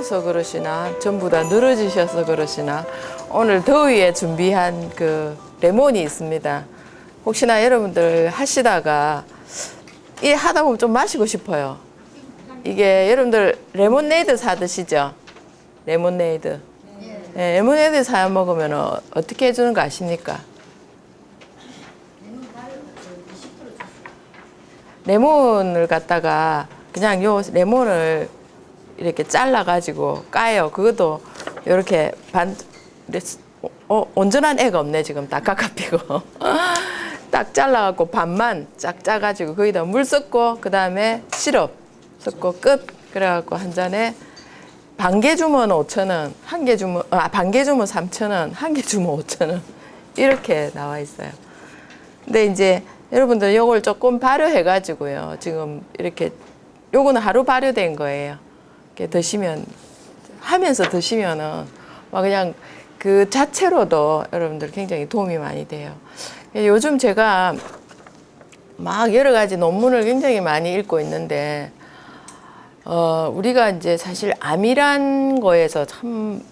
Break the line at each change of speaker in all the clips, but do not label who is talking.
추워서 그러시나 전부 다 늘어지셔서 그러시나 오늘 더위에 준비한 그 레몬이 있습니다. 혹시나 여러분들 하시다가 이 하다 보면 좀 마시고 싶어요. 이게 여러분들 레몬네이드 사 드시죠? 레몬네이드. 네, 레몬네이드 사 먹으면 어떻게 해주는 거 아십니까? 레몬을 갖다가 그냥 요 레몬을 이렇게 잘라가지고 까요. 그것도 이렇게 온전한 애가 없네 지금 다 깎아피고 딱 잘라갖고 반만 쫙 짜가지고 거기다 물 섞고 그 다음에 시럽 섞고 끝. 그래갖고 한 잔에 반 개 주면 5,000원, 한 개 주면 반 개 주면 3,000원, 한 개 주면 5,000원 이렇게 나와 있어요. 근데 이제 여러분들 요걸 조금 발효해가지고요. 지금 이렇게 요거는 하루 발효된 거예요. 이렇게 드시면 하면서 드시면은 막 그냥 그 자체로도 여러분들 굉장히 도움이 많이 돼요. 요즘 제가 막 여러 가지 논문을 굉장히 많이 읽고 있는데 우리가 이제 사실 암이란 거에서 참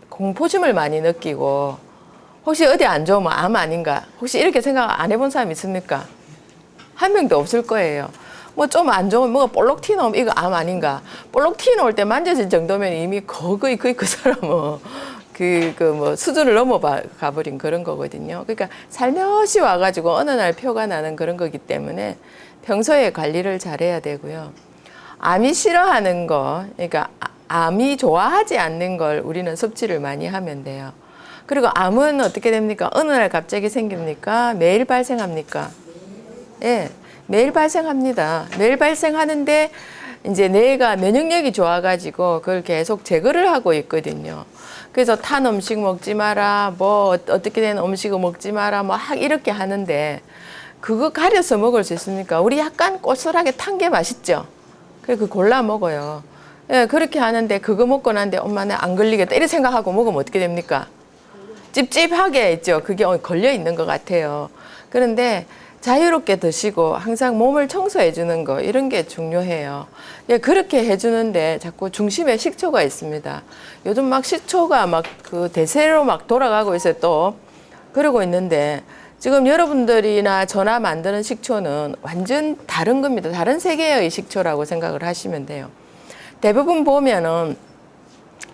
공포심을 많이 느끼고 혹시 어디 안 좋으면 암 아닌가? 혹시 이렇게 생각 안 해본 사람 있습니까? 한 명도 없을 거예요. 뭐 좀 안 좋으면 뭐가 볼록 튀어나오면 이거 암 아닌가? 볼록 튀어나올 때 만져질 정도면 이미 거의 그 사람은 뭐 수준을 넘어가 버린 그런 거거든요. 그러니까 살며시 와가지고 어느 날 표가 나는 그런 거기 때문에 평소에 관리를 잘해야 되고요. 암이 싫어하는 거, 그러니까 암이 좋아하지 않는 걸 우리는 섭취를 많이 하면 돼요. 그리고 암은 어떻게 됩니까? 어느 날 갑자기 생깁니까? 매일 발생합니까? 예, 매일 발생합니다. 매일 발생하는데 이제 뇌가 면역력이 좋아가지고 그걸 계속 제거를 하고 있거든요. 그래서 탄 음식 먹지 마라, 뭐 어떻게 된 음식을 먹지 마라, 뭐 이렇게 하는데 그거 가려서 먹을 수 있습니까? 우리 약간 고소하게 탄 게 맛있죠? 그래 그 골라 먹어요. 예, 그렇게 하는데 그거 먹고 난데 엄마 나 안 걸리겠다 이렇게 생각하고 먹으면 어떻게 됩니까? 찝찝하게 있죠. 그게 걸려 있는 것 같아요. 그런데 자유롭게 드시고 항상 몸을 청소해 주는 거 이런 게 중요해요. 예, 그렇게 해주는데 자꾸 중심에 식초가 있습니다. 요즘 막 식초가 막 그 대세로 막 돌아가고 있어요. 또 그러고 있는데 지금 여러분들이나 저나 만드는 식초는 완전 다른 겁니다. 다른 세계의 식초라고 생각을 하시면 돼요. 대부분 보면은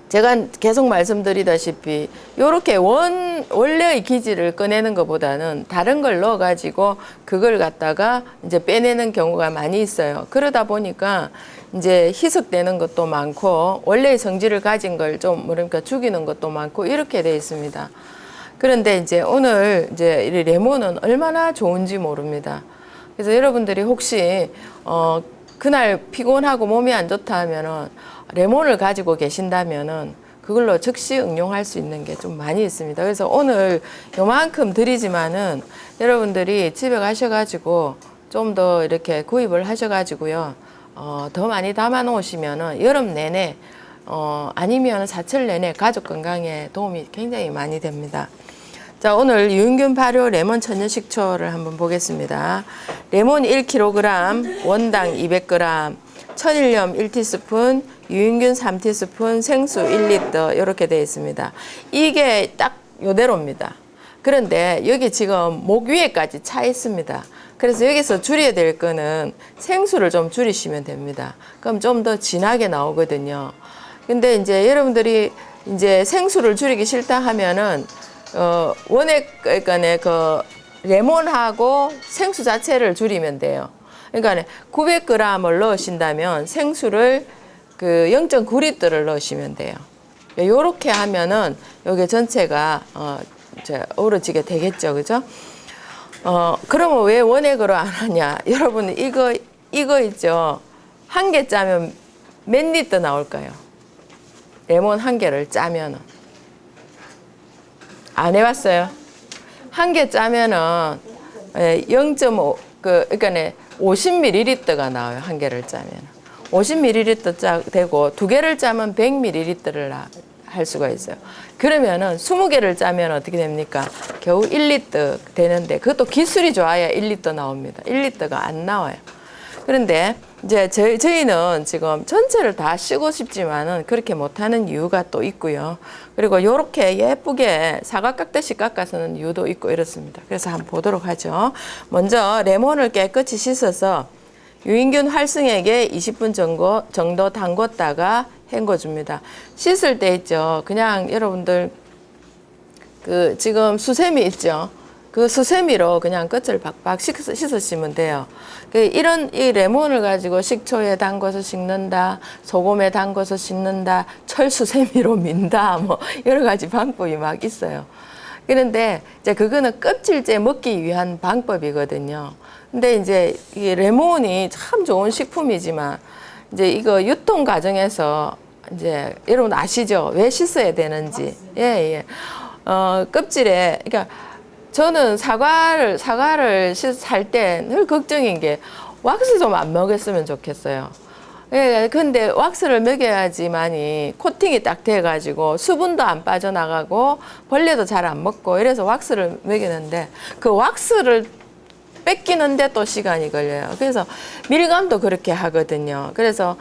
제가 계속 말씀드리다시피 이렇게 원래의 기질을 꺼내는 것보다는 다른 걸 넣어가지고 그걸 갖다가 이제 빼내는 경우가 많이 있어요. 그러다 보니까 이제 희석되는 것도 많고 원래의 성질을 가진 걸 좀 그러니까 죽이는 것도 많고 이렇게 돼 있습니다. 그런데 이제 오늘 이제 이 레몬은 얼마나 좋은지 모릅니다. 그래서 여러분들이 혹시 그날 피곤하고 몸이 안 좋다 하면은 레몬을 가지고 계신다면은 그걸로 즉시 응용할 수 있는 게 좀 많이 있습니다. 그래서 오늘 요만큼 드리지만은 여러분들이 집에 가셔가지고 좀 더 이렇게 구입을 하셔가지고요. 더 많이 담아 놓으시면은 여름 내내 아니면 사철 내내 가족 건강에 도움이 굉장히 많이 됩니다. 자, 오늘 유인균 발효 레몬 천연 식초를 한번 보겠습니다. 레몬 1kg, 원당 200g, 천일염 1티스푼, 유인균 3티스푼, 생수 1리터 이렇게 되어 있습니다. 이게 딱 요대로입니다. 그런데 여기 지금 목 위에까지 차 있습니다. 그래서 여기서 줄여야 될 거는 생수를 좀 줄이시면 됩니다. 그럼 좀 더 진하게 나오거든요. 근데 이제 여러분들이 이제 생수를 줄이기 싫다 하면은 원액 그러니까 그 레몬하고 생수 자체를 줄이면 돼요. 그러니까 900g을 넣으신다면 생수를 그 0.9리터를 넣으시면 돼요. 요렇게 하면은 여기 전체가 이제 어우러지게 되겠죠, 그죠? 그러면 왜 원액으로 안 하냐? 여러분 이거 있죠? 한 개 짜면 몇 리터 나올까요? 레몬 한 개를 짜면은 안 해봤어요? 한 개 짜면은 0.5 그러니까 50ml가 나와요. 한 개를 짜면 50ml 되고 두 개를 짜면 100ml를 할 수가 있어요. 그러면은 20개를 짜면 어떻게 됩니까? 겨우 1리터 되는데 그것도 기술이 좋아야 1리터 나옵니다. 1리터가 안 나와요. 그런데 이제 저희는 지금 전체를 다 쓰고 싶지만은 그렇게 못하는 이유가 또 있고요. 그리고 요렇게 예쁘게 사각깍듯이 깎아서는 이유도 있고 이렇습니다. 그래서 한번 보도록 하죠. 먼저 레몬을 깨끗이 씻어서 유인균 활성액에 20분 정도 담궜다가 헹궈줍니다. 씻을 때 있죠. 그냥 여러분들 그 지금 수세미 있죠. 그 수세미로 그냥 끝을 박박 씻으시면 돼요. 이런 이 레몬을 가지고 식초에 담궈서 씻는다, 소금에 담궈서 씻는다, 철수세미로 민다, 뭐 여러 가지 방법이 막 있어요. 그런데 이제 그거는 껍질째 먹기 위한 방법이거든요. 근데 이제 이 레몬이 참 좋은 식품이지만 이제 이거 유통 과정에서 이제 여러분 아시죠? 왜 씻어야 되는지. 예, 예. 껍질에 그러니까 저는 사과를 살 때 늘 걱정인 게 왁스 좀 안 먹였으면 좋겠어요. 예, 근데 왁스를 먹여야지만이 코팅이 딱 돼가지고 수분도 안 빠져나가고 벌레도 잘 안 먹고 이래서 왁스를 먹이는데 그 왁스를 뺏기는데 또 시간이 걸려요. 그래서 밀감도 그렇게 하거든요. 그래서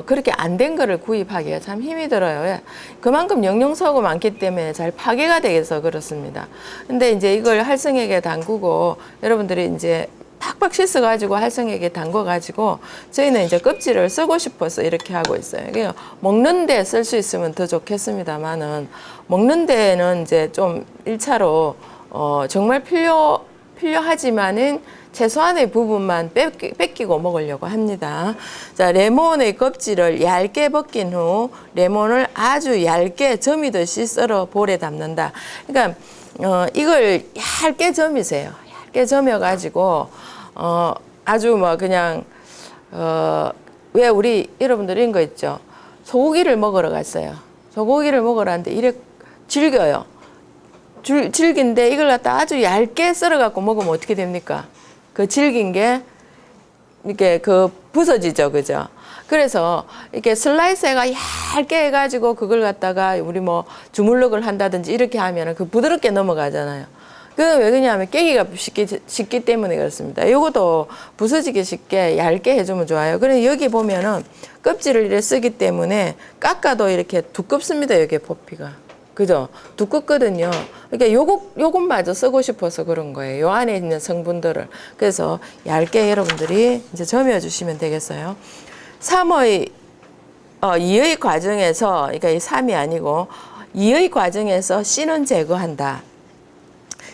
그렇게 안 된 거를 구입하기가 참 힘이 들어요. 예. 그만큼 영양소가 많기 때문에 잘 파괴가 되어서 그렇습니다. 근데 이제 이걸 활성액에 담그고 여러분들이 이제 팍팍 씻어가지고 활성액에 담궈가지고 저희는 이제 껍질을 쓰고 싶어서 이렇게 하고 있어요. 그러니까 먹는 데 쓸 수 있으면 더 좋겠습니다만은 먹는 데는 이제 좀 1차로 정말 필요하지만은 최소한의 부분만 뺏기고 먹으려고 합니다. 자, 레몬의 껍질을 얇게 벗긴 후 레몬을 아주 얇게 점이듯이 썰어 볼에 담는다. 그러니까 이걸 얇게 점이세요. 얇게 점여가지고 아주 뭐 그냥 왜 우리 여러분들 이런 거 있죠. 소고기를 먹으러 갔어요. 소고기를 먹으러 갔는데 이래 질겨요. 질긴데 이걸 갖다 아주 얇게 썰어갖고 먹으면 어떻게 됩니까? 그 질긴 게 이렇게 그 부서지죠, 그죠? 그래서 이렇게 슬라이스가 얇게 해가지고 그걸 갖다가 우리 뭐 주물럭을 한다든지 이렇게 하면은 그 부드럽게 넘어가잖아요. 그건 왜 그러냐면 깨기가 쉽기 때문에 그렇습니다. 요것도 부서지기 쉽게 얇게 해주면 좋아요. 그래 여기 보면은 껍질을 이렇게 쓰기 때문에 깎아도 이렇게 두껍습니다. 여기 포피가. 그죠? 두껍거든요. 그러니까 요것마저 쓰고 싶어서 그런 거예요. 요 안에 있는 성분들을. 그래서 얇게 여러분들이 이제 점여주시면 되겠어요. 2의 과정에서, 그러니까 이 3이 아니고 2의 과정에서 씨는 제거한다.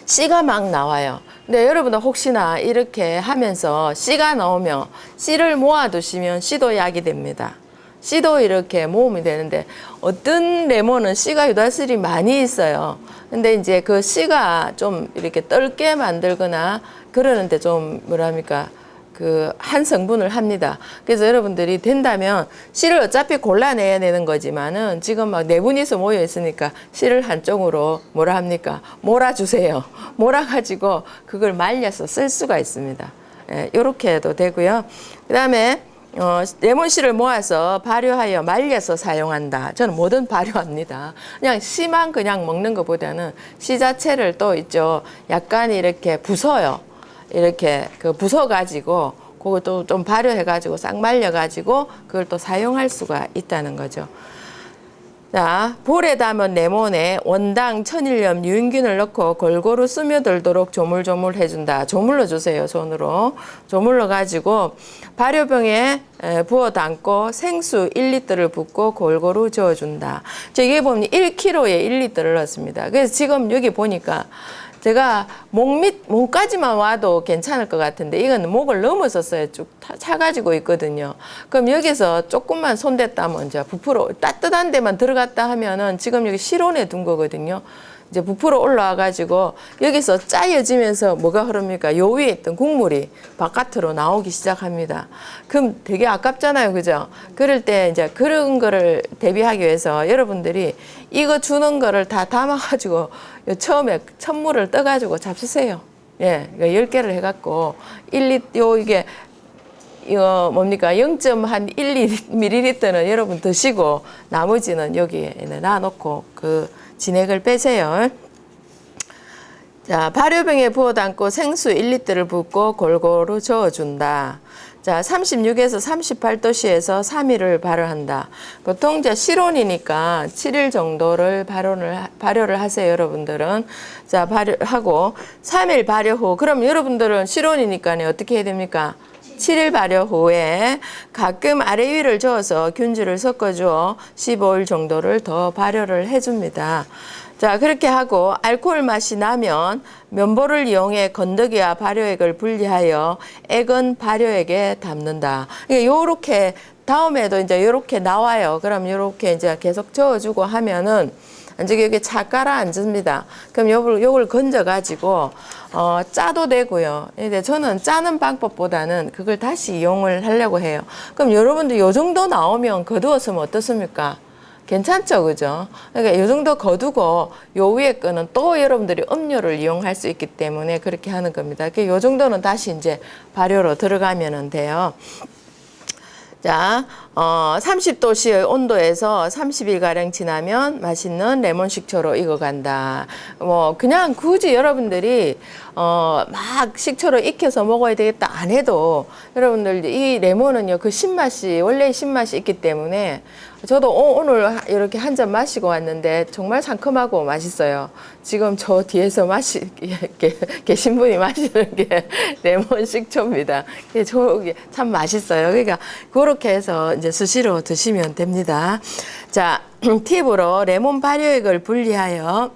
씨가 막 나와요. 근데 여러분들 혹시나 이렇게 하면서 씨가 나오면 씨를 모아두시면 씨도 약이 됩니다. 씨도 이렇게 모으면 되는데 어떤 레몬은 씨가 유달슬이 많이 있어요. 근데 이제 그 씨가 좀 이렇게 떫게 만들거나 그러는데 좀 뭐랍니까 그 한 성분을 합니다. 그래서 여러분들이 된다면 씨를 어차피 골라내야 되는 거지만은 지금 막 네 분이서 모여 있으니까 씨를 한쪽으로 뭐라 합니까? 몰아주세요. 몰아가지고 그걸 말려서 쓸 수가 있습니다. 예, 이렇게 해도 되고요. 그다음에 레몬씨를 모아서 발효하여 말려서 사용한다. 저는 뭐든 발효합니다. 그냥 씨만 그냥 먹는 것보다는 씨 자체를 또 있죠. 약간 이렇게 부숴요. 이렇게 그 부숴가지고 그것도 좀 발효해가지고 싹 말려가지고 그걸 또 사용할 수가 있다는 거죠. 자, 볼에 담은 레몬에 원당, 천일염, 유인균을 넣고 골고루 스며들도록 조물조물 해준다. 조물러 주세요, 손으로. 조물러 가지고 발효병에 부어 담고 생수 1리터를 붓고 골고루 저어준다. 저기 보면 1kg에 1리터를 넣습니다. 그래서 지금 여기 보니까 제가 목까지만 와도 괜찮을 것 같은데 이건 목을 넘어섰어요. 쭉 차가지고 있거든요. 그럼 여기서 조금만 손댔다면 이제 부풀어 따뜻한 데만 들어갔다 하면은 지금 여기 실온에 둔 거거든요. 이제 부풀어 올라와 가지고 여기서 짜여지면서 뭐가 흐릅니까? 요 위에 있던 국물이 바깥으로 나오기 시작합니다. 그럼 되게 아깝잖아요. 그죠? 그럴 때 이제 그런 거를 대비하기 위해서 여러분들이 이거 주는 거를 다 담아 가지고 처음에 찬물을 떠 가지고 잡수세요. 예. 10개를 해 갖고 이게 이거 뭡니까? 0.1ml는 여러분 드시고 나머지는 여기에 놔놓고 그 진액을 빼세요. 자, 발효병에 부어 담고 생수 1리터를 붓고 골고루 저어준다. 자, 36에서 38도씨에서 3일을 발효한다. 보통 이제 실온이니까 7일 정도를 발효를 하세요, 여러분들은. 자, 발효하고 3일 발효 후, 그럼 여러분들은 실온이니까 어떻게 해야 됩니까? 7일 발효 후에 가끔 아래 위를 저어서 균주를 섞어주어 15일 정도를 더 발효를 해줍니다. 자, 그렇게 하고 알코올 맛이 나면 면보를 이용해 건더기와 발효액을 분리하여 액은 발효액에 담는다. 요렇게 다음에도 이제 요렇게 나와요. 그럼 요렇게 이제 계속 저어주고 하면은 이제 여기 차 깔아앉습니다. 그럼 요걸 건져가지고 짜도 되고요. 근데 저는 짜는 방법보다는 그걸 다시 이용을 하려고 해요. 그럼 여러분들 요 정도 나오면 거두었으면 어떻습니까? 괜찮죠, 그죠? 그러니까 이 정도 거두고 요 위에 거는 또 여러분들이 음료를 이용할 수 있기 때문에 그렇게 하는 겁니다. 요 정도는 다시 이제 발효로 들어가면 돼요. 자, 30도씨의 온도에서 30일가량 지나면 맛있는 레몬 식초로 익어간다. 뭐, 그냥 굳이 여러분들이, 막 식초로 익혀서 먹어야 되겠다 안 해도 여러분들 이 레몬은요, 그 신맛이, 원래 신맛이 있기 때문에 저도 오늘 이렇게 한 잔 마시고 왔는데 정말 상큼하고 맛있어요. 지금 저 뒤에서 계신 분이 마시는 게 레몬 식초입니다. 저게 참 맛있어요. 그러니까 그렇게 해서 이제 수시로 드시면 됩니다. 자, 팁으로 레몬 발효액을 분리하여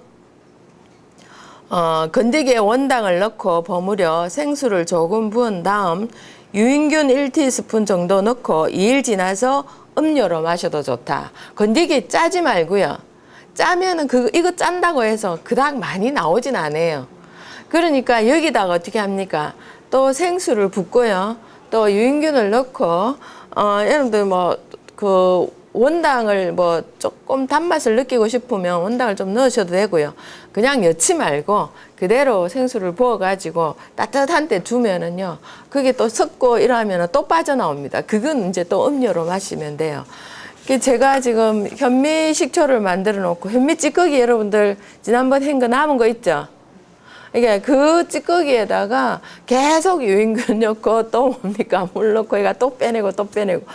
건더기에 원당을 넣고 버무려 생수를 조금 부은 다음 유인균 1티스푼 정도 넣고 2일 지나서 음료로 마셔도 좋다. 건더기 짜지 말고요. 짜면은 이거 짠다고 해서 그닥 많이 나오진 않아요. 그러니까 여기다가 어떻게 합니까? 또 생수를 붓고요. 또 유인균을 넣고 여러분들 원당을 조금 단맛을 느끼고 싶으면 원당을 좀 넣으셔도 되고요. 그냥 넣지 말고 그대로 생수를 부어가지고 따뜻한 때 두면은요. 그게 또 섞고 이러면은 또 빠져나옵니다. 그건 이제 또 음료로 마시면 돼요. 제가 지금 현미 식초를 만들어 놓고 현미 찌꺼기 여러분들 지난번 한 거 남은 거 있죠? 이게 그 찌꺼기에다가 계속 유인균 넣고 또 뭡니까? 물 넣고 얘가 또 빼내고 또 빼내고.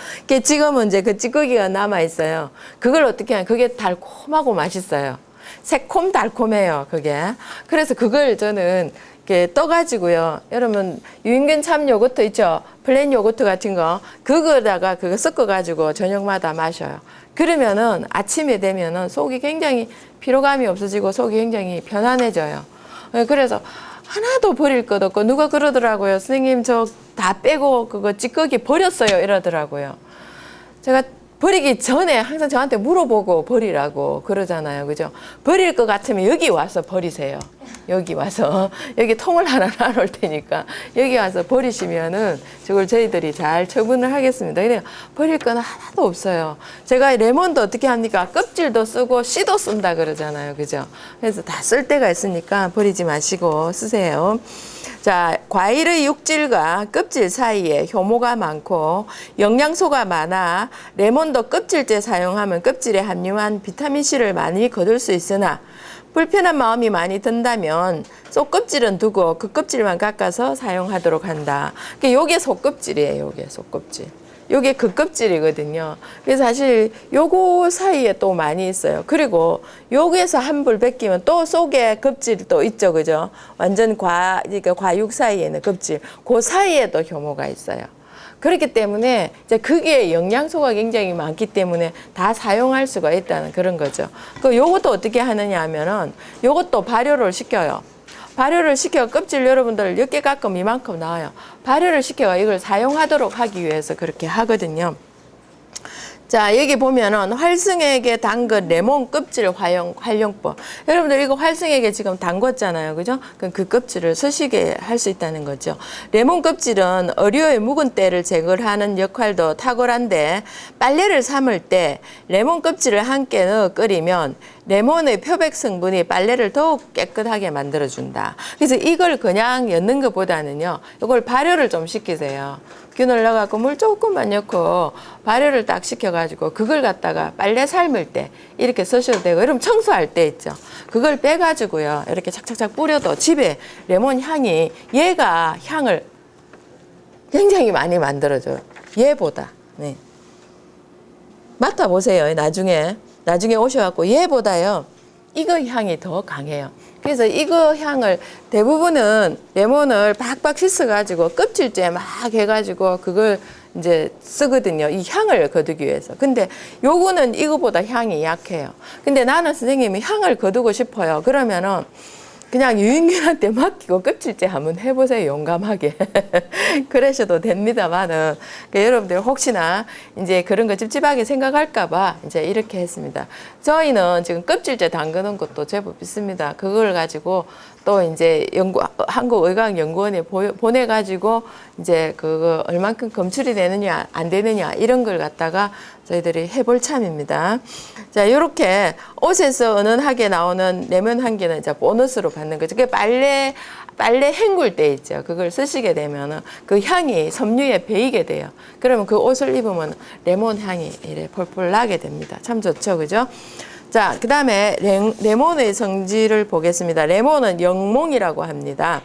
지금은 이제 그 찌꺼기가 남아 있어요. 그걸 어떻게 하냐? 그게 달콤하고 맛있어요. 새콤달콤해요, 그게. 그래서 그걸 저는 이렇게 떠가지고요. 여러분, 유인균 참 요거트 있죠? 플레인 요거트 같은 거. 그거다가 그거 섞어가지고 저녁마다 마셔요. 그러면은 아침에 되면은 속이 굉장히 피로감이 없어지고 속이 굉장히 편안해져요. 그래서 하나도 버릴 것 없고 누가 그러더라고요. 선생님 저 다 빼고 그거 찌꺼기 버렸어요 이러더라고요. 제가 버리기 전에 항상 저한테 물어보고 버리라고 그러잖아요. 그죠? 버릴 것 같으면 여기 와서 버리세요. 여기 와서 여기 통을 하나 놔놓을 테니까 여기 와서 버리시면은 저걸 저희들이 잘 처분을 하겠습니다. 근데 버릴 건 하나도 없어요. 제가 레몬도 어떻게 합니까? 껍질도 쓰고 씨도 쓴다 그러잖아요. 그죠? 그래서 다 쓸 때가 있으니까 버리지 마시고 쓰세요. 자, 과일의 육질과 껍질 사이에 효모가 많고 영양소가 많아 레몬도 껍질째 사용하면 껍질에 함유한 비타민C를 많이 거둘 수 있으나 불편한 마음이 많이 든다면 속껍질은 두고 그 껍질만 깎아서 사용하도록 한다. 요게 속껍질이에요. 요게 속껍질. 요게 그 껍질이거든요. 그래서 사실 요거 사이에 또 많이 있어요. 그리고 요기에서 한 불 벗기면 또 속에 껍질이 또 있죠. 그죠? 완전 그러니까 과육 사이에는 껍질. 그 사이에도 효모가 있어요. 그렇기 때문에 이제 그게 영양소가 굉장히 많기 때문에 다 사용할 수가 있다는 그런 거죠. 요것도 어떻게 하느냐 하면은 요것도 발효를 시켜요. 발효를 시켜 껍질 여러분들 10개 깎으면 이만큼 나와요. 발효를 시켜 이걸 사용하도록 하기 위해서 그렇게 하거든요. 자, 여기 보면은 활성액에 담근 레몬 껍질 활용법. 여러분들 이거 활성액에 지금 담궜잖아요. 그죠? 그럼 그 껍질을 쓰시게 할 수 있다는 거죠. 레몬 껍질은 어류의 묵은 때를 제거하는 역할도 탁월한데 빨래를 삶을 때 레몬 껍질을 함께 넣어 끓이면 레몬의 표백 성분이 빨래를 더욱 깨끗하게 만들어준다. 그래서 이걸 그냥 넣는 것보다는요. 이걸 발효를 좀 시키세요. 균을 넣어갖고 물 조금만 넣고 발효를 딱 시켜가지고 그걸 갖다가 빨래 삶을 때 이렇게 쓰셔도 되고 여러분 청소할 때 있죠. 그걸 빼가지고요. 이렇게 착착착 뿌려도 집에 레몬 향이 얘가 향을 굉장히 많이 만들어줘요. 얘보다. 네. 맡아보세요. 나중에 오셔갖고 얘보다요. 이거 향이 더 강해요. 그래서 이거 향을 대부분은 레몬을 박박 씻어가지고 껍질째 막 해가지고 그걸 이제 쓰거든요. 이 향을 거두기 위해서. 근데 요거는 이거보다 향이 약해요. 근데 나는 선생님이 향을 거두고 싶어요. 그러면은 그냥 유인균한테 맡기고 껍질째 한번 해보세요. 용감하게. 그러셔도 됩니다만은. 그러니까 여러분들 혹시나 이제 그런 거 찝찝하게 생각할까봐 이제 이렇게 했습니다. 저희는 지금 껍질째 담그는 것도 제법 있습니다. 그걸 가지고 또 이제 한국의과연구원에 보내가지고 이제 그거 얼만큼 검출이 되느냐 안 되느냐 이런 걸 갖다가 저희들이 해볼 참입니다. 자, 이렇게 옷에서 은은하게 나오는 레몬 향기는 이제 보너스로 받는 거죠. 그게 빨래 헹굴 때 있죠. 그걸 쓰시게 되면은 그 향이 섬유에 배이게 돼요. 그러면 그 옷을 입으면 레몬 향이 이래 폴폴 나게 됩니다. 참 좋죠, 그죠? 자, 그 다음에 레몬의 성질을 보겠습니다. 레몬은 영몽이라고 합니다.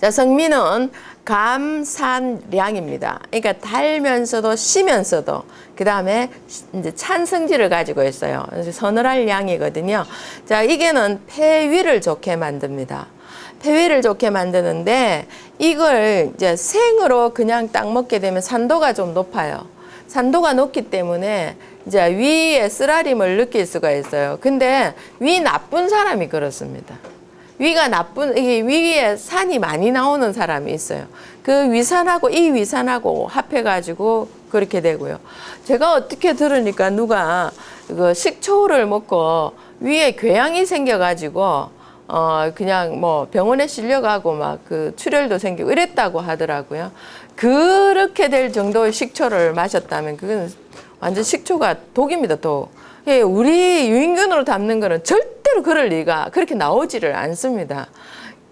자, 성미는 감산량입니다. 그러니까 달면서도 시면서도 그 다음에 이제 찬 성질을 가지고 있어요. 서늘할 양이거든요. 자, 이게는 폐위를 좋게 만듭니다. 폐위를 좋게 만드는데 이걸 이제 생으로 그냥 딱 먹게 되면 산도가 좀 높아요. 산도가 높기 때문에 이제 위에 쓰라림을 느낄 수가 있어요. 근데 위 나쁜 사람이 그렇습니다. 이게 위에 산이 많이 나오는 사람이 있어요. 그 위산하고 이 위산하고 합해가지고 그렇게 되고요. 제가 어떻게 들으니까 누가 그 식초를 먹고 위에 궤양이 생겨가지고 그냥 뭐 병원에 실려가고 막 그 출혈도 생기고 이랬다고 하더라고요. 그렇게 될 정도의 식초를 마셨다면 그건 완전 식초가 독입니다, 독. 예, 우리 유인균으로 담는 거는 절대로 그럴 리가 그렇게 나오지를 않습니다.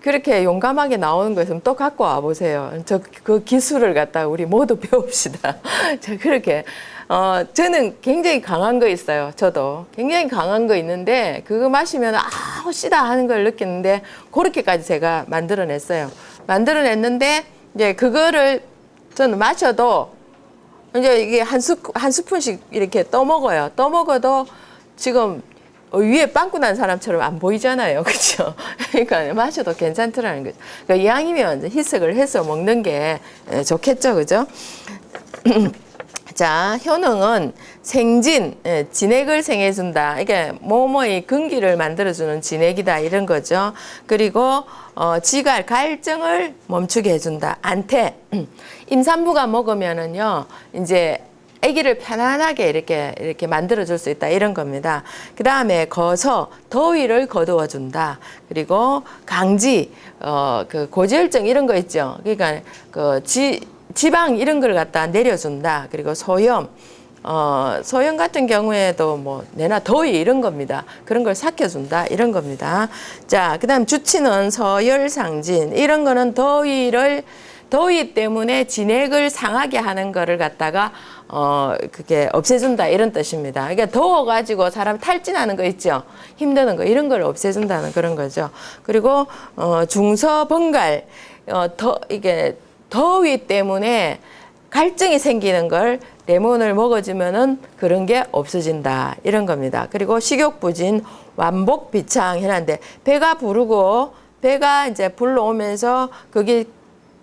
그렇게 용감하게 나오는 거 있으면 또 갖고 와 보세요. 그 기술을 갖다가 우리 모두 배웁시다. 자, 그렇게. 저는 굉장히 강한 거 있어요. 저도. 굉장히 강한 거 있는데, 그거 마시면, 쓰다 하는 걸 느끼는데, 그렇게까지 제가 만들어냈어요. 만들어냈는데, 이제 그거를 저는 마셔도, 이제 이게 한 스푼씩 이렇게 떠먹어요. 떠먹어도 지금 위에 빵꾸 난 사람처럼 안 보이잖아요. 그렇죠? 그러니까 마셔도 괜찮더라는 거죠. 그러니까 이왕이면 희석을 해서 먹는 게 좋겠죠. 그죠? 자, 효능은 생진, 진액을 생해준다. 이게 뭐뭐의 근기를 만들어주는 진액이다. 이런 거죠. 그리고 지갈, 갈증을 멈추게 해준다. 안태. 임산부가 먹으면은요, 이제 아기를 편안하게 이렇게 만들어줄 수 있다. 이런 겁니다. 그 다음에 거서, 더위를 거두어준다. 그리고 강지, 그 고지혈증 이런 거 있죠. 그러니까 지방 이런 걸 갖다 내려준다. 그리고 소염, 소염 같은 경우에도 뭐 내나 더위 이런 겁니다. 그런 걸 삭혀준다. 이런 겁니다. 자, 그 다음 주치는 서열상진. 이런 거는 더위 때문에 진액을 상하게 하는 거를 갖다가 그게 없애준다 이런 뜻입니다. 그러니까 더워가지고 사람 탈진하는 거 있죠. 힘드는 거 이런 걸 없애준다는 그런 거죠. 그리고 중서번갈 이게 더위 때문에 갈증이 생기는 걸 레몬을 먹어주면은 그런 게 없어진다 이런 겁니다. 그리고 식욕부진, 완복비창 해놨는데 배가 부르고 배가 이제 불러오면서 거기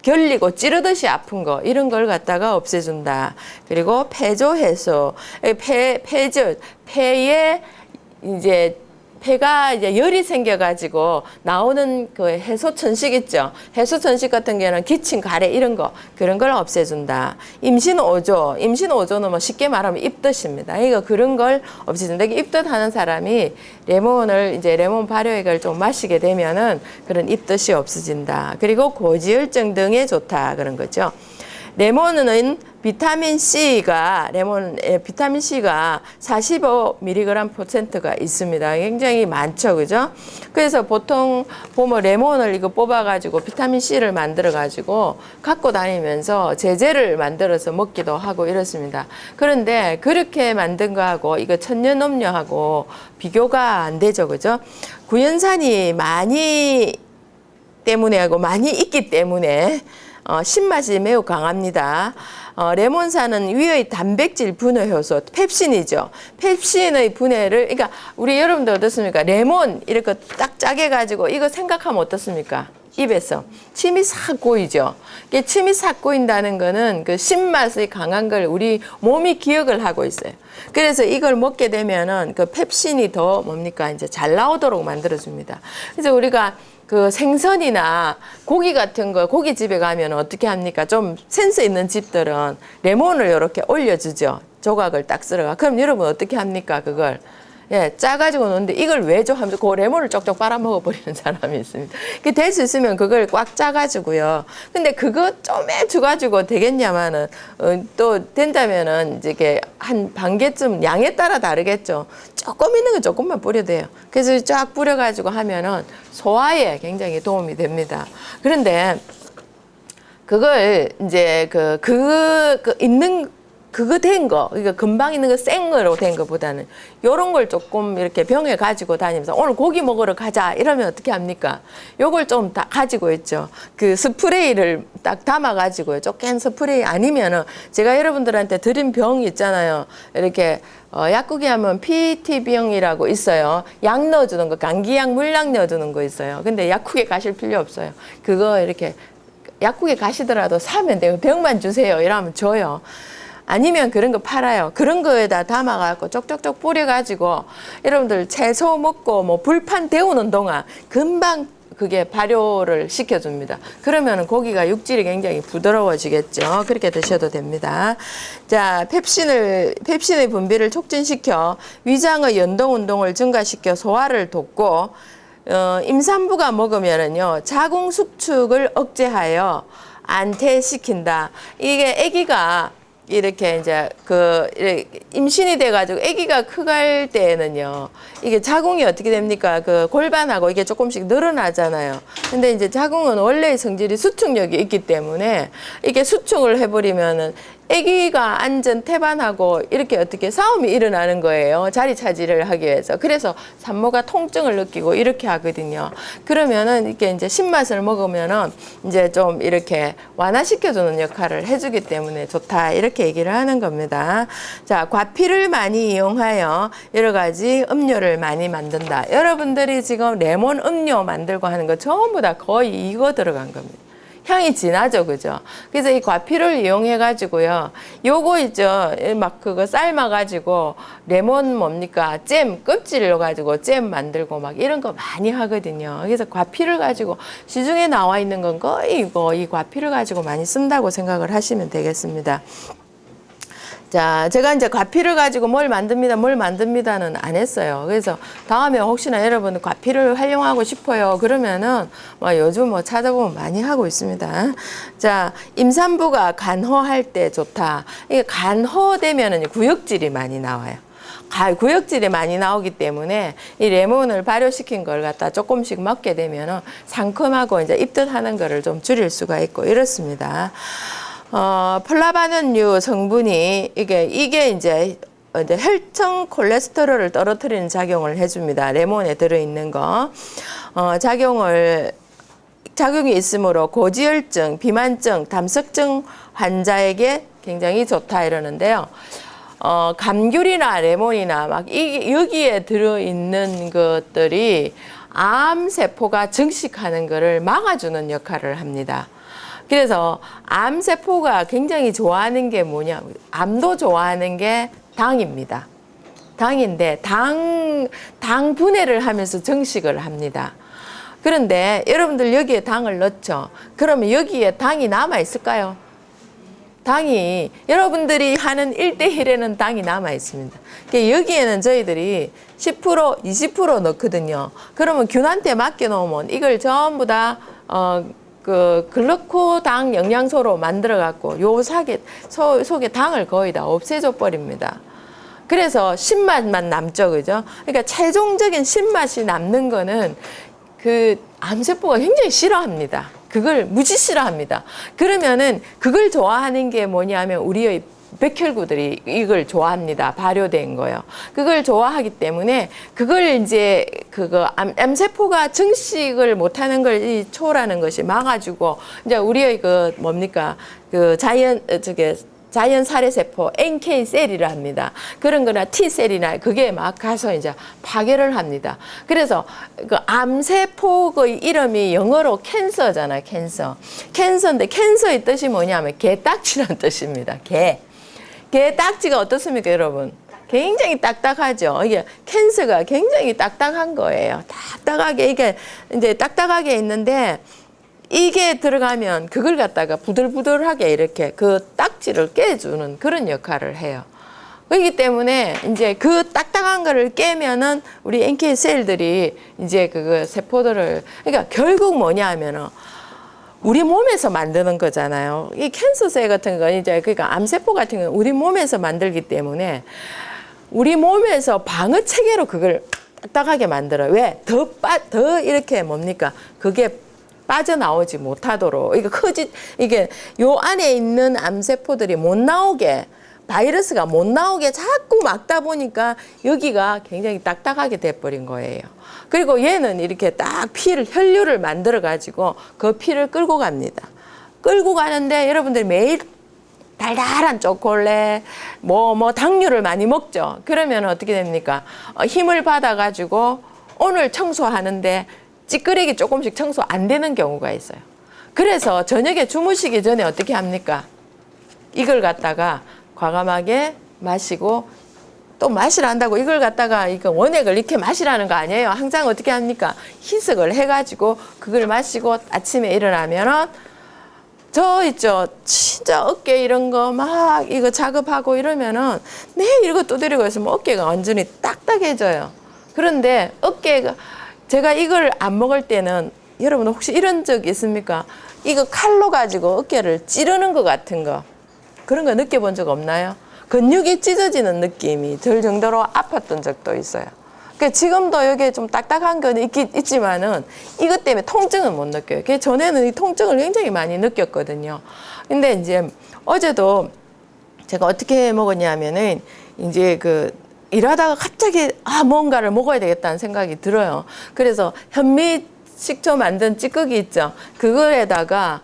결리고 찌르듯이 아픈 거 이런 걸 갖다가 없애준다. 그리고 폐조 해소, 폐에 이제 폐가 이제 열이 생겨가지고 나오는 그 해소천식 있죠. 해소천식 같은 경우는 기침, 가래 이런 거 그런 걸 없애준다. 임신오조는 뭐 쉽게 말하면 입덧입니다. 이거 그런 걸 없애준다. 입덧하는 사람이 레몬 발효액을 좀 마시게 되면은 그런 입덧이 없어진다. 그리고 고지혈증 등에 좋다 그런 거죠. 레몬은 비타민 C가 45mg%가 있습니다. 굉장히 많죠, 그죠? 그래서 보통 보면 레몬을 이거 뽑아가지고 비타민 C를 만들어가지고 갖고 다니면서 제제를 만들어서 먹기도 하고 이렇습니다. 그런데 그렇게 만든 거하고 이거 천연음료하고 비교가 안 되죠, 그죠? 구연산이 많이 있기 때문에 신맛이 매우 강합니다. 레몬산은 위의 단백질 분해 효소, 펩신이죠. 펩신의 분해를, 그러니까 우리 여러분들 어떻습니까? 레몬 이렇게 딱 짜게 가지고 이거 생각하면 어떻습니까? 입에서 침이 싹 고이죠. 이게 침이 싹 고인다는 거는 그 신맛의 강한 걸 우리 몸이 기억을 하고 있어요. 그래서 이걸 먹게 되면은 그 펩신이 더 뭡니까? 이제 잘 나오도록 만들어줍니다. 그래서 우리가 그 생선이나 고기 같은 거 고깃집에 가면 어떻게 합니까? 좀 센스 있는 집들은 레몬을 이렇게 올려주죠. 조각을 딱 썰어가. 그럼 여러분 어떻게 합니까? 그걸. 예, 짜가지고 놓는데 이걸 왜 줘? 하면서 그 레몬을 쪽쪽 빨아먹어버리는 사람이 있습니다. 될 수 있으면 그걸 꽉 짜가지고요. 근데 그거 좀에 줘가지고 되겠냐마는, 또 된다면은 이제 한 반 개쯤 양에 따라 다르겠죠. 조금 있는 거 조금만 뿌려도 돼요. 그래서 쫙 뿌려가지고 하면은 소화에 굉장히 도움이 됩니다. 그런데 그걸 이제 있는 그거 된 거, 그러니까 금방 있는 거 생으로 된 거보다는 요런 걸 조금 이렇게 병에 가지고 다니면서 오늘 고기 먹으러 가자 이러면 어떻게 합니까? 요걸 좀 다 가지고 있죠. 그 스프레이를 딱 담아가지고요. 쪼깬 스프레이 아니면은 제가 여러분들한테 드린 병 있잖아요. 이렇게 약국에 하면 PT병이라고 있어요. 약 넣어주는 거, 감기약, 물약 넣어주는 거 있어요. 근데 약국에 가실 필요 없어요. 그거 이렇게 약국에 가시더라도 사면 돼요. 병만 주세요. 이러면 줘요. 아니면 그런 거 팔아요. 그런 거에다 담아갖고 쪽쪽쪽 뿌려가지고 여러분들 채소 먹고 뭐 불판 데우는 동안 금방 그게 발효를 시켜줍니다. 그러면 고기가 육질이 굉장히 부드러워지겠죠. 그렇게 드셔도 됩니다. 자, 펩신의 분비를 촉진시켜 위장의 연동 운동을 증가시켜 소화를 돕고 임산부가 먹으면은요 자궁 수축을 억제하여 안퇴시킨다. 이게 아기가 이렇게 이제 임신이 돼가지고 아기가 커갈 때에는요 이게 자궁이 어떻게 됩니까? 그 골반하고 이게 조금씩 늘어나잖아요. 근데 이제 자궁은 원래의 성질이 수축력이 있기 때문에 이게 수축을 해버리면은 아기가 앉은 태반하고 이렇게 어떻게 싸움이 일어나는 거예요. 자리 차지를 하기 위해서. 그래서 산모가 통증을 느끼고 이렇게 하거든요. 그러면은 이렇게 이제 신맛을 먹으면은 이제 좀 이렇게 완화시켜주는 역할을 해주기 때문에 좋다. 이렇게 얘기를 하는 겁니다. 자, 과피를 많이 이용하여 여러 가지 음료를 많이 만든다. 여러분들이 지금 레몬 음료 만들고 하는 거 전부 다 거의 이거 들어간 겁니다. 향이 진하죠, 그죠? 그래서 이 과피를 이용해가지고요. 요거 있죠. 막 그거 삶아가지고 레몬 뭡니까? 잼, 껍질을 넣어가지고 잼 만들고 막 이런 거 많이 하거든요. 그래서 과피를 가지고 시중에 나와 있는 건 거의 이거, 이 과피를 가지고 많이 쓴다고 생각을 하시면 되겠습니다. 자, 제가 이제 과피를 가지고 뭘 만듭니다는 안 했어요. 그래서 다음에 혹시나 여러분 과피를 활용하고 싶어요. 그러면은 요즘 찾아보면 많이 하고 있습니다. 자, 임산부가 간호할 때 좋다. 이게 간호되면은 구역질이 많이 나와요. 구역질이 많이 나오기 때문에 이 레몬을 발효시킨 걸 갖다 조금씩 먹게 되면은 상큼하고 이제 입덧하는 거를 좀 줄일 수가 있고 이렇습니다. 플라바는류 성분이 이게 이제 혈청 콜레스테롤을 떨어뜨리는 작용을 해줍니다. 레몬에 들어있는 거. 작용이 있으므로 고지혈증, 비만증, 담석증 환자에게 굉장히 좋다 이러는데요. 감귤이나 레몬이나 막 여기에 들어있는 것들이 암세포가 증식하는 것을 막아주는 역할을 합니다. 그래서 암세포가 굉장히 좋아하는 게 뭐냐, 암도 좋아하는 게 당입니다. 당인데 당 분해를 하면서 증식을 합니다. 그런데 여러분들 여기에 당을 넣죠. 그러면 여기에 당이 남아 있을까요? 당이 여러분들이 하는 1대1에는 당이 남아 있습니다. 여기에는 저희들이 10%, 20% 넣거든요. 그러면 균한테 맡겨 놓으면 이걸 전부 다 글루코당 영양소로 만들어 갖고 요 속에 당을 거의 다 없애줘 버립니다. 그래서 신맛만 남죠, 그죠? 그러니까 최종적인 신맛이 남는 거는 그 암세포가 굉장히 싫어합니다. 그걸 무지 싫어합니다. 그러면은 그걸 좋아하는 게 뭐냐면 우리의 백혈구들이 이걸 좋아합니다. 발효된 거요. 그걸 좋아하기 때문에 그걸 이제 그거 암세포가 증식을 못하는 걸 이 초라는 것이 막아주고 이제 우리의 그 뭡니까 그 자연 살해세포 NK 셀이라 합니다. 그런 거나 T 셀이나 그게 막 가서 이제 파괴를 합니다. 그래서 그 암세포의 이름이 영어로 캔서잖아요. 캔서인데 캔서의 뜻이 뭐냐면 개딱지라는 뜻입니다. 개딱지가 어떻습니까, 여러분? 굉장히 딱딱하죠. 이게 캔서가 굉장히 딱딱한 거예요. 딱딱하게 이게 이제 딱딱하게 있는데 이게 들어가면 그걸 갖다가 부들부들하게 이렇게 그 딱지를 깨주는 그런 역할을 해요. 그렇기 때문에 이제 그 딱딱한 거를 깨면은 우리 NK 셀들이 이제 그 세포들을 그러니까 결국 뭐냐 하면은 우리 몸에서 만드는 거잖아요. 이 캔서셀 같은 건 이제 그러니까 암세포 같은 건 우리 몸에서 만들기 때문에 우리 몸에서 방어 체계로 그걸 딱딱하게 만들어요. 왜? 더 이렇게 뭡니까? 그게 빠져나오지 못하도록 이게 요 안에 있는 암세포들이 못 나오게 바이러스가 못 나오게 자꾸 막다 보니까 여기가 굉장히 딱딱하게 돼버린 거예요. 그리고 얘는 이렇게 딱 혈류를 만들어 가지고 그 피를 끌고 갑니다. 끌고 가는데 여러분들 매일 달달한 초콜릿, 당류를 많이 먹죠. 그러면 어떻게 됩니까? 힘을 받아 가지고 오늘 청소하는데 찌끄레기 조금씩 청소 안 되는 경우가 있어요. 그래서 저녁에 주무시기 전에 어떻게 합니까? 이걸 갖다가 과감하게 마시고 또 마시라 한다고 이걸 갖다가 이거 원액을 이렇게 마시라는 거 아니에요. 항상 어떻게 합니까? 희석을 해가지고 그걸 마시고 아침에 일어나면은 저 있죠. 진짜 어깨 이런 거 막 이거 작업하고 이러면은 매일 이거 두드리고 있으면 어깨가 완전히 딱딱해져요. 그런데 어깨가 제가 이걸 안 먹을 때는 여러분 혹시 이런 적 있습니까? 이거 칼로 가지고 어깨를 찌르는 것 같은 거 그런 거 느껴본 적 없나요? 근육이 찢어지는 느낌이 들 정도로 아팠던 적도 있어요. 그러니까 지금도 여기에 좀 딱딱한 건 있지만은 이것 때문에 통증은 못 느껴요. 그 전에는 이 통증을 굉장히 많이 느꼈거든요. 근데 이제 어제도 제가 어떻게 먹었냐면은 이제 일하다가 갑자기 뭔가를 먹어야 되겠다는 생각이 들어요. 그래서 현미식초 만든 찌꺼기 있죠. 그거에다가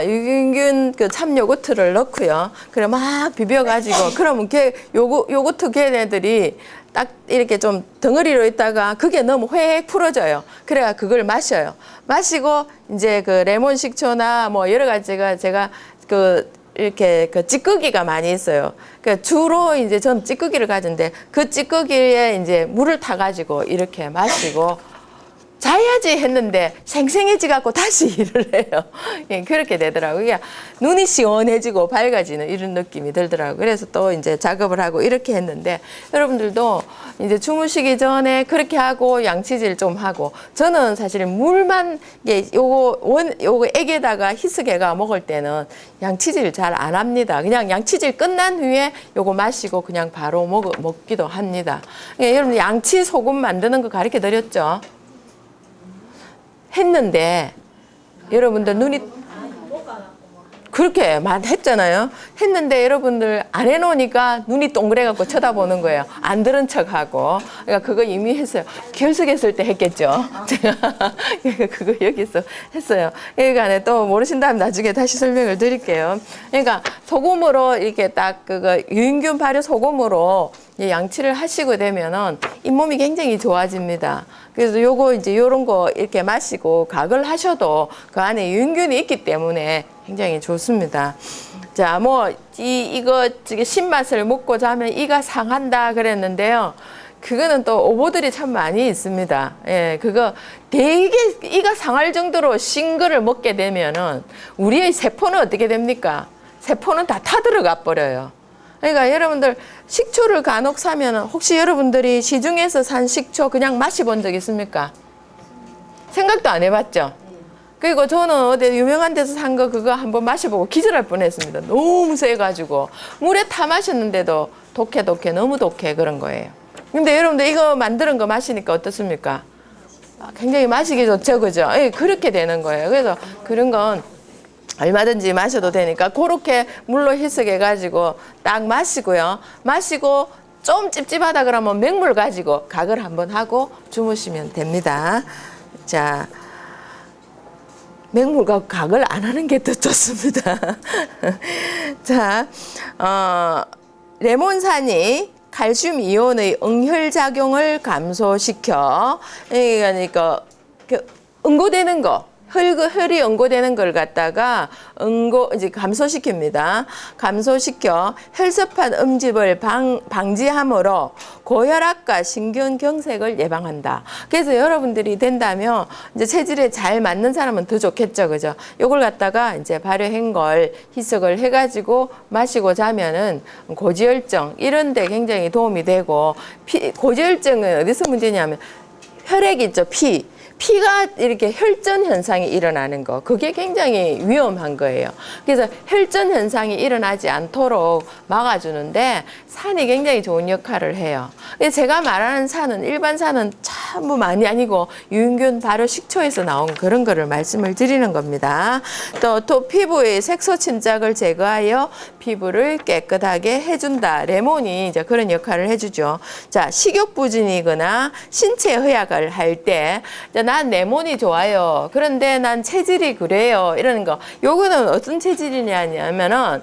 유산균 참 요거트를 넣고요. 그래 막 비벼가지고 그러면 요거트 걔네들이 딱 이렇게 좀 덩어리로 있다가 그게 너무 획 풀어져요. 그래가 그걸 마셔요. 마시고 이제 레몬 식초나 여러 가지가 제가 이렇게 찌꺼기가 많이 있어요. 주로 이제 전 찌꺼기를 가진데 그 찌꺼기에 이제 물을 타가지고 이렇게 마시고 자야지 했는데 생생해지 갖고 다시 일을 해요. 예, 그렇게 되더라고요. 그러니까 눈이 시원해지고 밝아지는 이런 느낌이 들더라고요. 그래서 또 이제 작업을 하고 이렇게 했는데 여러분들도 이제 주무시기 전에 그렇게 하고 양치질 좀 하고 저는 사실 물만 요거 액에다가 희석해가 먹을 때는 양치질 잘 안 합니다. 그냥 양치질 끝난 후에 요거 마시고 그냥 바로 먹기도 합니다. 그러니까 여러분 양치 소금 만드는 거 가르쳐 드렸죠. 했는데 여러분들 눈이 그렇게 했잖아요. 했는데 여러분들 안 해놓으니까 눈이 동그래갖고 쳐다보는 거예요. 안 들은 척하고. 그러니까 그거 이미 했어요. 결석했을 때 했겠죠. 제가 그거 여기서 했어요. 그러니까 또 모르신다면 나중에 다시 설명을 드릴게요. 그러니까 소금으로 이렇게 딱 유인균 발효 소금으로 양치를 하시고 되면은 잇몸이 굉장히 좋아집니다. 그래서 요거 이제 요런 거 이렇게 마시고 각을 하셔도 그 안에 유인균이 있기 때문에 굉장히 좋습니다. 자, 이거 신맛을 먹고 자면 이가 상한다 그랬는데요. 그거는 또 오보들이 참 많이 있습니다. 예, 그거 되게 이가 상할 정도로 신 거를 먹게 되면은 우리의 세포는 어떻게 됩니까? 세포는 다 타들어가 버려요. 그러니까 여러분들 식초를 간혹 사면 혹시 여러분들이 시중에서 산 식초 그냥 마셔본 적 있습니까? 생각도 안 해봤죠? 그리고 저는 어디 유명한 데서 산 거 그거 한번 마셔보고 기절할 뻔했습니다. 너무 세가지고 물에 타 마셨는데도 독해 너무 독해 그런 거예요. 근데 여러분들 이거 만드는 거 마시니까 어떻습니까? 굉장히 마시기 좋죠, 그죠? 예, 그렇게 되는 거예요. 그래서 그런 건 얼마든지 마셔도 되니까 그렇게 물로 희석해가지고 딱 마시고요. 마시고 좀 찝찝하다 그러면 맹물 가지고 각을 한번 하고 주무시면 됩니다. 자, 맹물과 각을 안 하는 게 더 좋습니다. 자, 레몬산이 칼슘 이온의 응혈 작용을 감소시켜, 그러니까 응고되는 거, 혈이 응고되는 걸 갖다가 이제 감소시킵니다. 감소시켜 혈소판 음집을 방지함으로 고혈압과 신경경색을 예방한다. 그래서 여러분들이 된다면 이제 체질에 잘 맞는 사람은 더 좋겠죠, 그죠? 요걸 갖다가 이제 발효한 걸 희석을 해가지고 마시고 자면은 고지혈증 이런데 굉장히 도움이 되고, 고지혈증은 어디서 문제냐면 혈액 있죠, 피가 이렇게 혈전 현상이 일어나는 거, 그게 굉장히 위험한 거예요. 그래서 혈전 현상이 일어나지 않도록 막아주는데 산이 굉장히 좋은 역할을 해요. 제가 말하는 산은 일반 산은 전부 많이 아니고 유인균 발효 식초에서 나온 그런 거를 말씀을 드리는 겁니다. 또 피부의 색소 침착을 제거하여 피부를 깨끗하게 해준다. 레몬이 이제 그런 역할을 해주죠. 자, 식욕부진이거나 신체 허약을 할 때 난 레몬이 좋아요. 그런데 난 체질이 그래요. 이러는 거. 요거는 어떤 체질이냐면은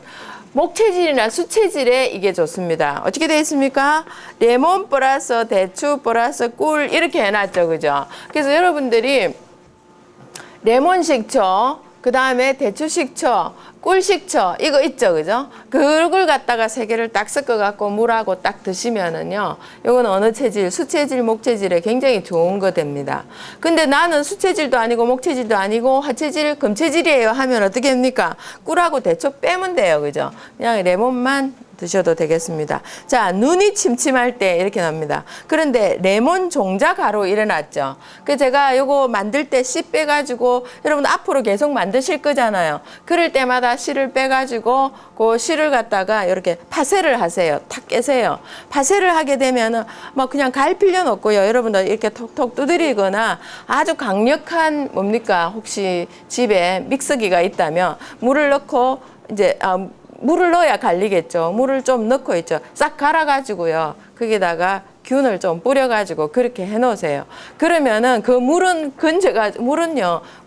목체질이나 수체질에 이게 좋습니다. 어떻게 되어 있습니까? 레몬 플러스 대추 플러스 꿀 이렇게 해놨죠, 그죠? 그래서 여러분들이 레몬 식초, 그 다음에 대추 식초, 꿀 식초 이거 있죠, 그죠? 그걸 갖다가 세 개를 딱 섞어갖고 물하고 딱 드시면은요, 이건 어느 체질, 수체질, 목체질에 굉장히 좋은 거 됩니다. 근데 나는 수체질도 아니고 목체질도 아니고 하체질, 금체질이에요 하면 어떻게 합니까? 꿀하고 대추 빼면 돼요, 그죠? 그냥 레몬만 드셔도 되겠습니다. 자, 눈이 침침할 때 이렇게 납니다. 그런데 레몬 종자 가루 일어났죠. 그 제가 요거 만들 때 씨 빼가지고 여러분 앞으로 계속 만드실 거잖아요. 그럴 때마다 씨를 빼가지고 그 씨를 갖다가 이렇게 파쇄를 하세요. 탁 깨세요. 파쇄를 하게 되면은 뭐 그냥 갈 필요는 없고요. 여러분들 이렇게 톡톡 두드리거나 아주 강력한 뭡니까? 혹시 집에 믹서기가 있다면 물을 넣고 이제 물을 넣어야 갈리겠죠. 물을 좀 넣고 있죠. 싹 갈아가지고요. 거기다가 균을 좀 뿌려가지고 그렇게 해놓으세요. 그러면은 그 물은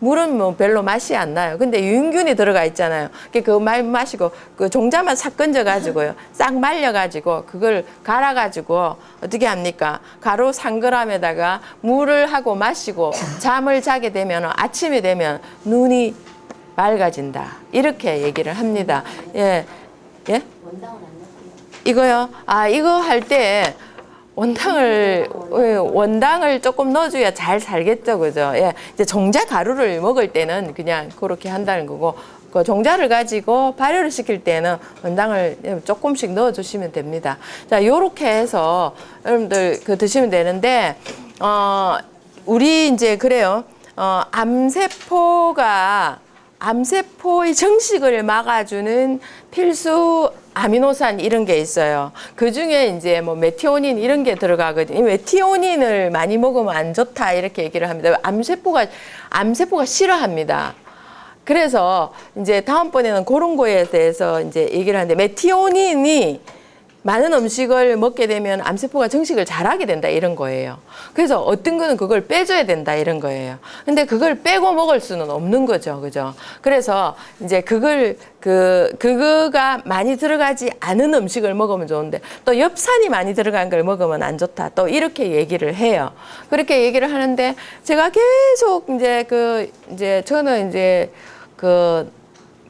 물은 뭐 별로 맛이 안 나요. 근데 유인균이 들어가 있잖아요. 그거 마시고 그 종자만 싹 건져가지고요. 싹 말려가지고 그걸 갈아가지고 어떻게 합니까? 가루 3g에다가 물을 하고 마시고 잠을 자게 되면 아침이 되면 눈이 맑아진다. 이렇게 얘기를 합니다. 예. 예? 원당은 안 넣고요. 이거요? 이거 할 때 원당을 조금 넣어줘야 잘 살겠죠, 그죠? 예. 이제 종자 가루를 먹을 때는 그냥 그렇게 한다는 거고, 그 종자를 가지고 발효를 시킬 때는 원당을 조금씩 넣어주시면 됩니다. 자, 요렇게 해서 여러분들 그 드시면 되는데, 우리 이제 그래요. 암세포의 정식을 막아주는 필수 아미노산 이런 게 있어요. 그 중에 이제 뭐 메티오닌 이런 게 들어가거든요. 메티오닌을 많이 먹으면 안 좋다 이렇게 얘기를 합니다. 암세포가 싫어합니다. 그래서 이제 다음번에는 그런 거에 대해서 이제 얘기를 하는데, 메티오닌이 많은 음식을 먹게 되면 암세포가 정식을 잘하게 된다 이런 거예요. 그래서 어떤 거는 그걸 빼줘야 된다 이런 거예요. 근데 그걸 빼고 먹을 수는 없는 거죠, 그죠? 그래서 이제 그거가 많이 들어가지 않은 음식을 먹으면 좋은데, 또 엽산이 많이 들어간 걸 먹으면 안 좋다. 또 이렇게 얘기를 해요. 그렇게 얘기를 하는데 제가 계속 저는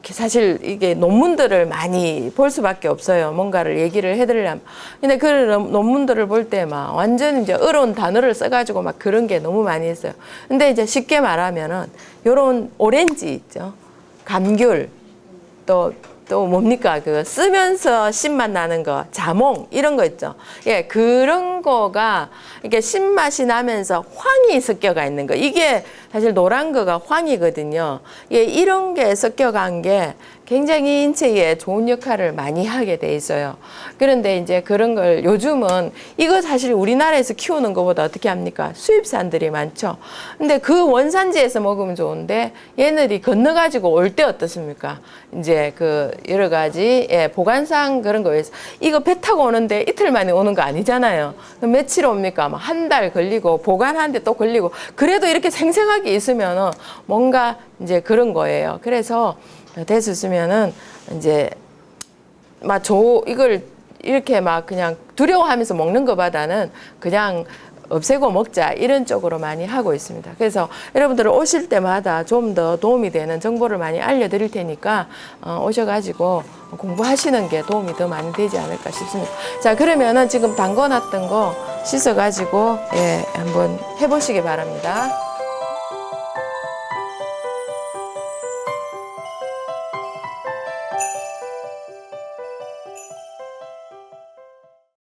사실 이게 논문들을 많이 볼 수밖에 없어요. 뭔가를 얘기를 해드리려면. 근데 그 논문들을 볼 때 막 완전 이제 어려운 단어를 써가지고 막 그런 게 너무 많이 있어요. 근데 이제 쉽게 말하면은 요런 오렌지 있죠. 감귤, 또 또 뭡니까? 그 쓰면서 신맛 나는 거, 자몽 이런 거 있죠. 예, 그런 거가 이게 신맛이 나면서 황이 섞여가 있는 거. 이게 사실 노란 거가 황이거든요. 예, 이런 게 섞여간 게 굉장히 인체에 좋은 역할을 많이 하게 돼 있어요. 그런데 이제 그런 걸 요즘은 이거 사실 우리나라에서 키우는 것보다 어떻게 합니까? 수입산들이 많죠. 근데 그 원산지에서 먹으면 좋은데 얘네들이 건너가지고 올 때 어떻습니까? 이제 그 여러 가지 예, 보관상 그런 거에서 이거 배 타고 오는데 이틀 만에 오는 거 아니잖아요. 그럼 며칠 옵니까? 막 한 달 걸리고 보관하는데 또 걸리고 그래도 이렇게 생생하게 있으면은 뭔가 이제 그런 거예요. 그래서 됐으면은 이제 막 이걸 이렇게 막 그냥 두려워하면서 먹는 것보다는 그냥 없애고 먹자 이런 쪽으로 많이 하고 있습니다. 그래서 여러분들 오실 때마다 좀 더 도움이 되는 정보를 많이 알려드릴 테니까 오셔가지고 공부하시는 게 도움이 더 많이 되지 않을까 싶습니다. 자, 그러면은 지금 담궈놨던 거 씻어가지고 예, 한번 해보시기 바랍니다.